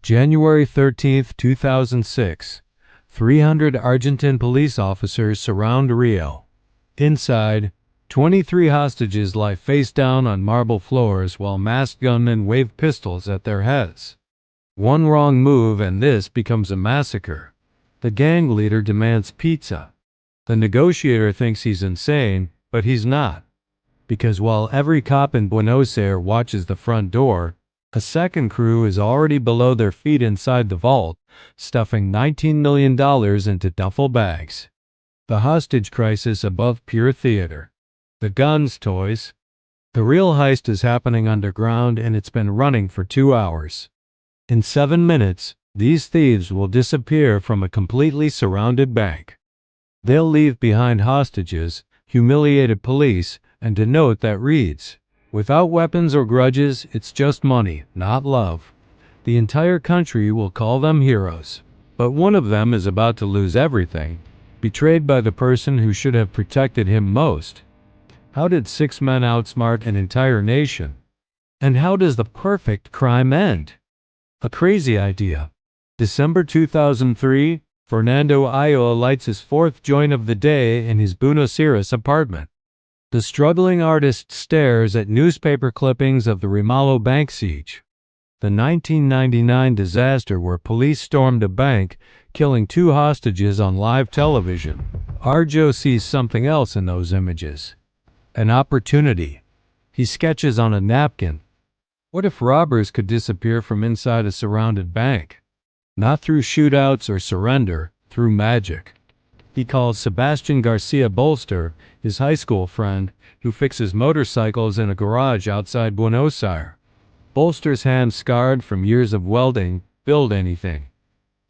January 13, 2006. 300 Argentine police officers surround Rio. Inside, 23 hostages lie face down on marble floors while masked gunmen wave pistols at their heads. One wrong move and this becomes a massacre. The gang leader demands pizza. The negotiator thinks he's insane, but he's not. Because while every cop in Buenos Aires watches the front door, a second crew is already below their feet inside the vault, stuffing $19 million into duffel bags. The hostage crisis above pure theater. The guns, toys. The real heist is happening underground and it's been running for 2 hours. In 7 minutes, these thieves will disappear from a completely surrounded bank. They'll leave behind hostages, humiliated police, and a note that reads, "Without weapons or grudges, it's just money, not love." The entire country will call them heroes. But one of them is about to lose everything, betrayed by the person who should have protected him most. How did 6 men outsmart an entire nation? And how does the perfect crime end? A crazy idea. December 2003, Fernando Ayo lights his 4th joint of the day in his Buenos Aires apartment. The struggling artist stares at newspaper clippings of the Rimalo bank siege, the 1999 disaster where police stormed a bank, killing 2 hostages on live television. Arjo sees something else in those images. An opportunity. He sketches on a napkin. What if robbers could disappear from inside a surrounded bank? Not through shootouts or surrender, through magic. He calls Sebastian Garcia Bolster, his high school friend, who fixes motorcycles in a garage outside Buenos Aires. Bolster's hands, scarred from years of welding, build anything.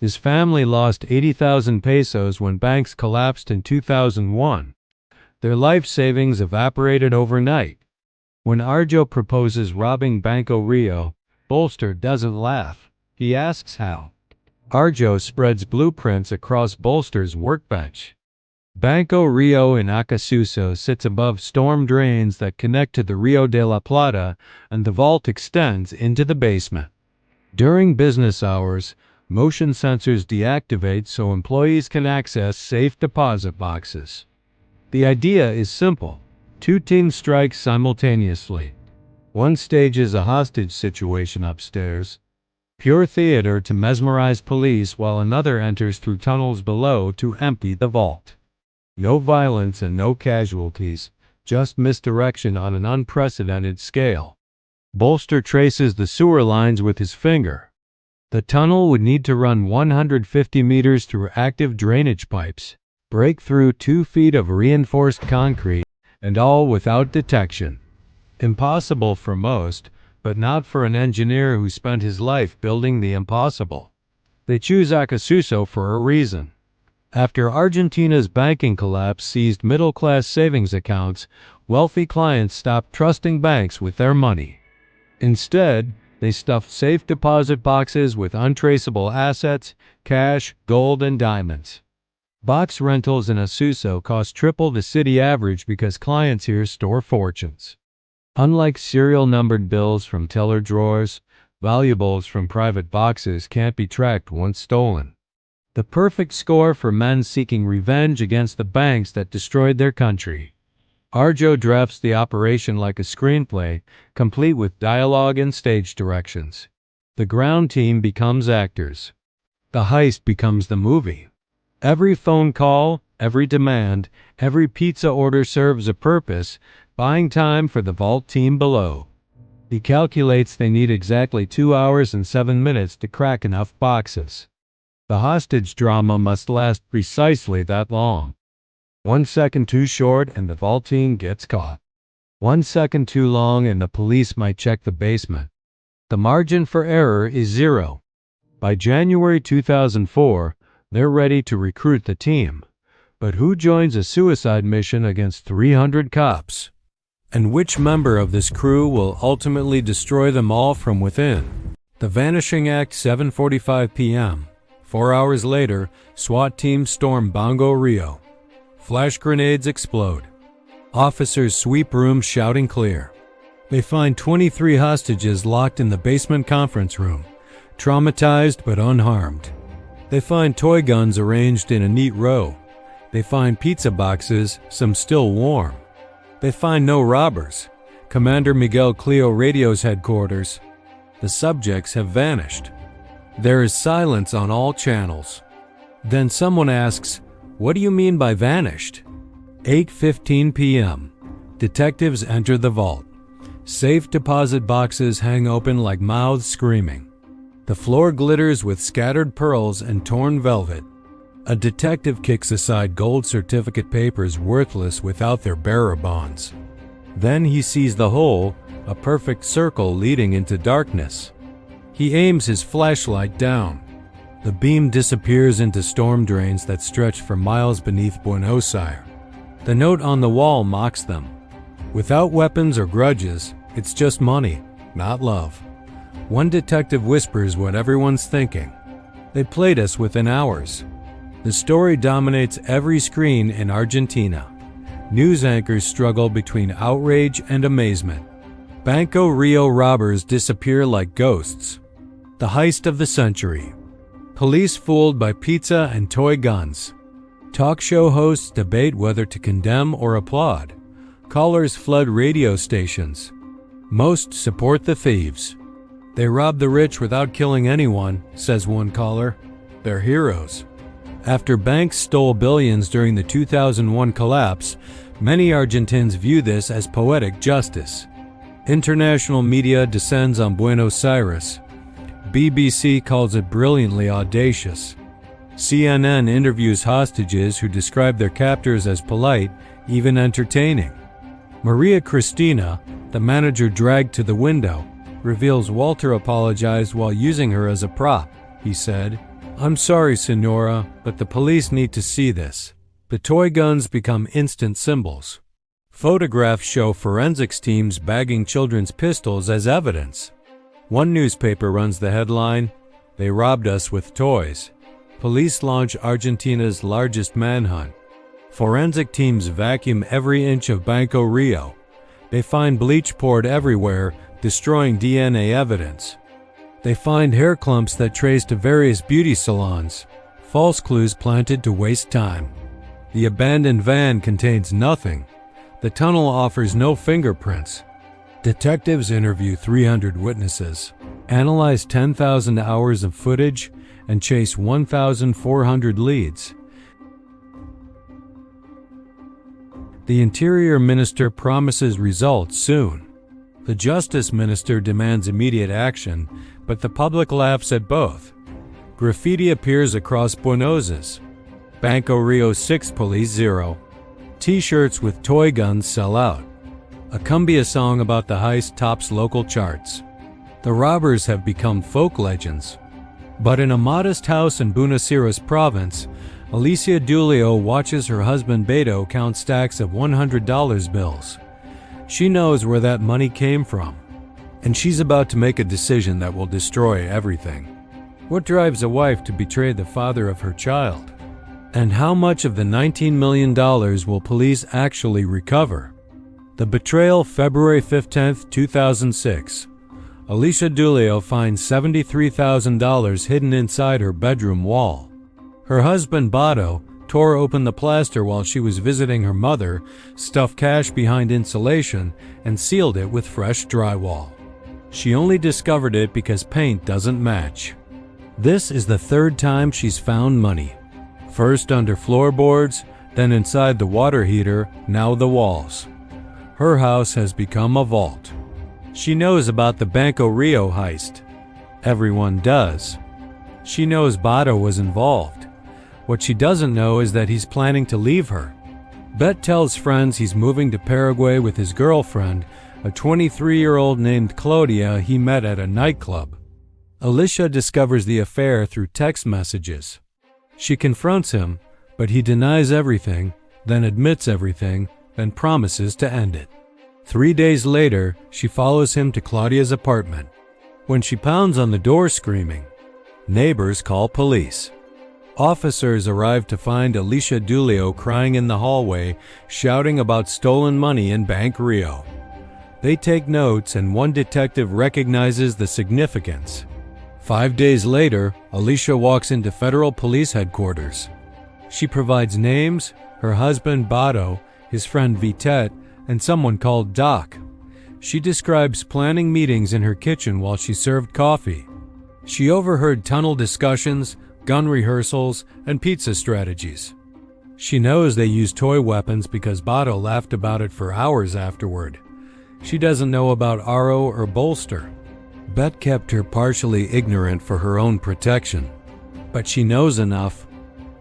His family lost 80,000 pesos when banks collapsed in 2001. Their life savings evaporated overnight. When Arjo proposes robbing Banco Rio, Bolster doesn't laugh. He asks how. Arjo spreads blueprints across Bolster's workbench. Banco Rio in Acasuso sits above storm drains that connect to the Rio de la Plata, and the vault extends into the basement. During business hours, motion sensors deactivate so employees can access safe deposit boxes. The idea is simple. 2 teams strike simultaneously. One stages a hostage situation upstairs, pure theater to mesmerize police, while another enters through tunnels below to empty the vault. No violence and no casualties, just misdirection on an unprecedented scale. Bolster traces the sewer lines with his finger. The tunnel would need to run 150 meters through active drainage pipes, break through 2 feet of reinforced concrete, and all without detection. Impossible for most, but not for an engineer who spent his life building the impossible. They choose Acasuso for a reason. After Argentina's banking collapse seized middle-class savings accounts, wealthy clients stopped trusting banks with their money. Instead, they stuffed safe deposit boxes with untraceable assets, cash, gold, and diamonds. Box rentals in Acasuso cost triple the city average because clients here store fortunes. Unlike serial-numbered bills from teller drawers, valuables from private boxes can't be tracked once stolen. The perfect score for men seeking revenge against the banks that destroyed their country. Arjo drafts the operation like a screenplay, complete with dialogue and stage directions. The ground team becomes actors. The heist becomes the movie. Every phone call, every demand, every pizza order serves a purpose, buying time for the vault team below. He calculates they need exactly 2 hours and 7 minutes to crack enough boxes. The hostage drama must last precisely that long. 1 second too short and the vault team gets caught. 1 second too long and the police might check the basement. The margin for error is 0. By January 2004, they're ready to recruit the team. But who joins a suicide mission against 300 cops? And which member of this crew will ultimately destroy them all from within? The Vanishing Act, 7:45 p.m. 4 hours later, SWAT teams storm Banco Rio. Flash grenades explode. Officers sweep rooms shouting clear. They find 23 hostages locked in the basement conference room. traumatized but unharmed. They find toy guns arranged in a neat row. They find pizza boxes, some still warm. They find no robbers. Commander Miguel Cleo radios headquarters. The subjects have vanished. There is silence on all channels. Then someone asks, "What do you mean by vanished?" 8:15 p.m. Detectives enter the vault. Safe deposit boxes hang open like mouths screaming. The floor glitters with scattered pearls and torn velvet. A detective kicks aside gold certificate papers worthless without their bearer bonds. Then he sees the hole, a perfect circle leading into darkness. He aims his flashlight down. The beam disappears into storm drains that stretch for miles beneath Buenos Aires. The note on the wall mocks them. Without weapons or grudges, it's just money, not love. One detective whispers what everyone's thinking. They played us within hours. The story dominates every screen in Argentina. News anchors struggle between outrage and amazement. Banco Rio robbers disappear like ghosts. The heist of the century. Police fooled by pizza and toy guns. Talk show hosts debate whether to condemn or applaud. Callers flood radio stations. Most support the thieves. They rob the rich without killing anyone, says one caller. They're heroes. After banks stole billions during the 2001 collapse, many Argentines view this as poetic justice. International media descends on Buenos Aires. BBC calls it brilliantly audacious. CNN interviews hostages who describe their captors as polite, even entertaining. Maria Cristina, the manager dragged to the window, reveals Walter apologized while using her as a prop. He said, "I'm sorry, Senora, but the police need to see this." The toy guns become instant symbols. Photographs show forensics teams bagging children's pistols as evidence. One newspaper runs the headline, "They robbed us with toys." Police launch Argentina's largest manhunt. Forensic teams vacuum every inch of Banco Rio. They find bleach poured everywhere, destroying DNA evidence. They find hair clumps that trace to various beauty salons, false clues planted to waste time. The abandoned van contains nothing. The tunnel offers no fingerprints. Detectives interview 300 witnesses, analyze 10,000 hours of footage, and chase 1,400 leads. The Interior Minister promises results soon. The Justice Minister demands immediate action, but the public laughs at both. Graffiti appears across Buenos Aires. Banco Rio 6 Police 0. T-shirts with toy guns sell out. A cumbia song about the heist tops local charts. The robbers have become folk legends. But in a modest house in Buenos Aires province, Alicia Dulio watches her husband Beto count stacks of $100 bills. She knows where that money came from, and she's about to make a decision that will destroy everything. What drives a wife to betray the father of her child? And how much of the $19 million will police actually recover? The betrayal, February 15, 2006. Alicia Dulio finds $73,000 hidden inside her bedroom wall. Her husband, Bato, tore open the plaster while she was visiting her mother, stuffed cash behind insulation, and sealed it with fresh drywall. She only discovered it because paint doesn't match. This is the third time she's found money. First under floorboards, then inside the water heater, now the walls. Her house has become a vault. She knows about the Banco Rio heist. Everyone does. She knows Bato was involved. What she doesn't know is that he's planning to leave her. Bet tells friends he's moving to Paraguay with his girlfriend, a 23-year-old named Claudia he met at a nightclub. Alicia discovers the affair through text messages. She confronts him, but he denies everything, then admits everything, then promises to end it. 3 days later, she follows him to Claudia's apartment. When she pounds on the door screaming, neighbors call police. Officers arrive to find Alicia Dulio crying in the hallway, shouting about stolen money in Bank Rio. They take notes and one detective recognizes the significance. 5 days later, Alicia walks into federal police headquarters. She provides names, her husband Bato, his friend Vitet, and someone called Doc. She describes planning meetings in her kitchen while she served coffee. She overheard tunnel discussions, gun rehearsals, and pizza strategies. She knows they use toy weapons because Bato laughed about it for hours afterward. She doesn't know about Aro or Bolster. Bet kept her partially ignorant for her own protection. But she knows enough.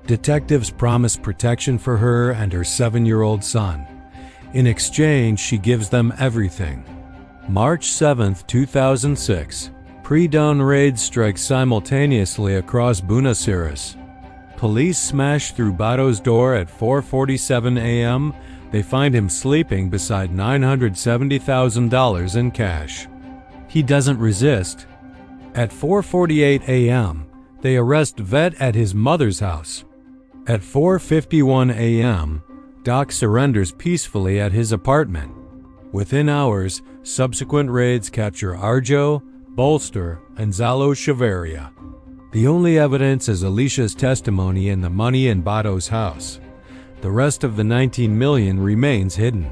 Detectives promise protection for her and her 7-year-old son. In exchange, she gives them everything. March 7, 2006. Pre-dawn raids strike simultaneously across Buenos Aires. Police smash through Bato's door at 4:47 a.m. They find him sleeping beside $970,000 in cash. He doesn't resist. At 4:48 a.m., they arrest Vet at his mother's house. At 4:51 a.m., Doc surrenders peacefully at his apartment. Within hours, subsequent raids capture Arjo, Bolster, and Zalo Chavarria. The only evidence is Alicia's testimony and the money in Bato's house. The rest of the $19 million remains hidden.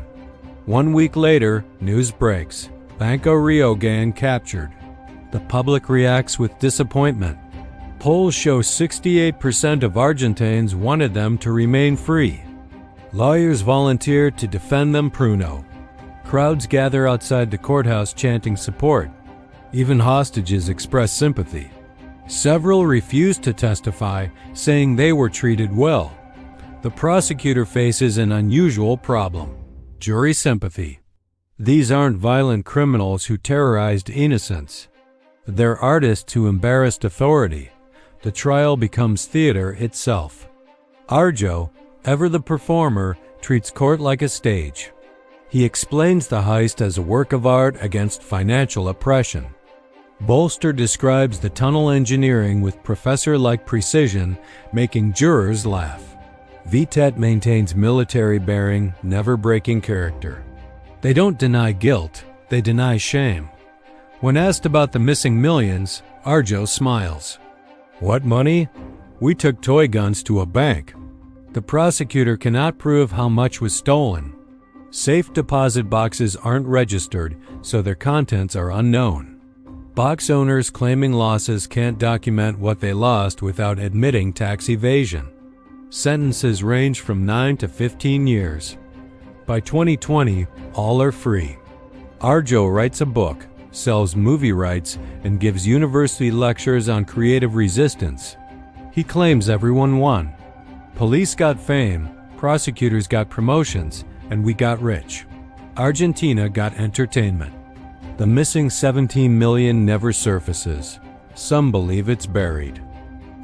1 week later, news breaks. Banco Rio gang captured. The public reacts with disappointment. Polls show 68% of Argentines wanted them to remain free. Lawyers volunteer to defend them pruno. Crowds gather outside the courthouse chanting support. Even hostages express sympathy. Several refuse to testify, saying they were treated well. The prosecutor faces an unusual problem: jury sympathy. These aren't violent criminals who terrorized innocents. They're artists who embarrassed authority. The trial becomes theater itself. Arjo, ever the performer, treats court like a stage. He explains the heist as a work of art against financial oppression. Bolster describes the tunnel engineering with professor-like precision, making jurors laugh. Vitet maintains military bearing, never breaking character. They don't deny guilt, they deny shame. When asked about the missing millions, Arjo smiles. What money? We took toy guns to a bank. The prosecutor cannot prove how much was stolen. Safe deposit boxes aren't registered, so their contents are unknown. Box owners claiming losses can't document what they lost without admitting tax evasion. Sentences range from 9 to 15 years. By 2020, all are free. Arjo writes a book, sells movie rights, and gives university lectures on creative resistance. He claims everyone won. Police got fame, prosecutors got promotions, and we got rich. Argentina got entertainment. The missing 17 million never surfaces. Some believe it's buried.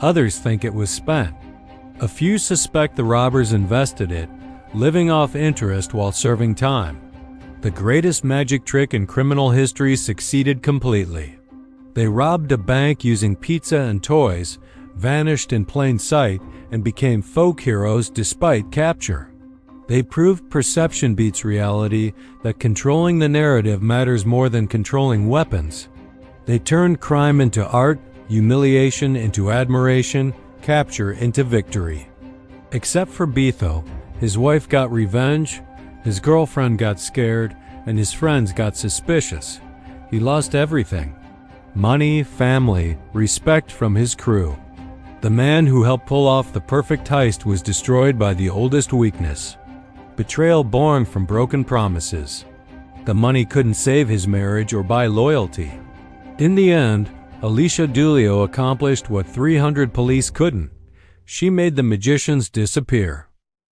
Others think it was spent. A few suspect the robbers invested it, living off interest while serving time. The greatest magic trick in criminal history succeeded completely. They robbed a bank using pizza and toys, vanished in plain sight, and became folk heroes despite capture. They proved perception beats reality, that controlling the narrative matters more than controlling weapons. They turned crime into art, humiliation into admiration, capture into victory. Except for Beto, his wife got revenge, his girlfriend got scared, and his friends got suspicious. He lost everything: money, family, respect from his crew. The man who helped pull off the perfect heist was destroyed by the oldest weakness: betrayal born from broken promises. The money couldn't save his marriage or buy loyalty. In the end, Alicia Dulio accomplished what 300 police couldn't. She made the magicians disappear.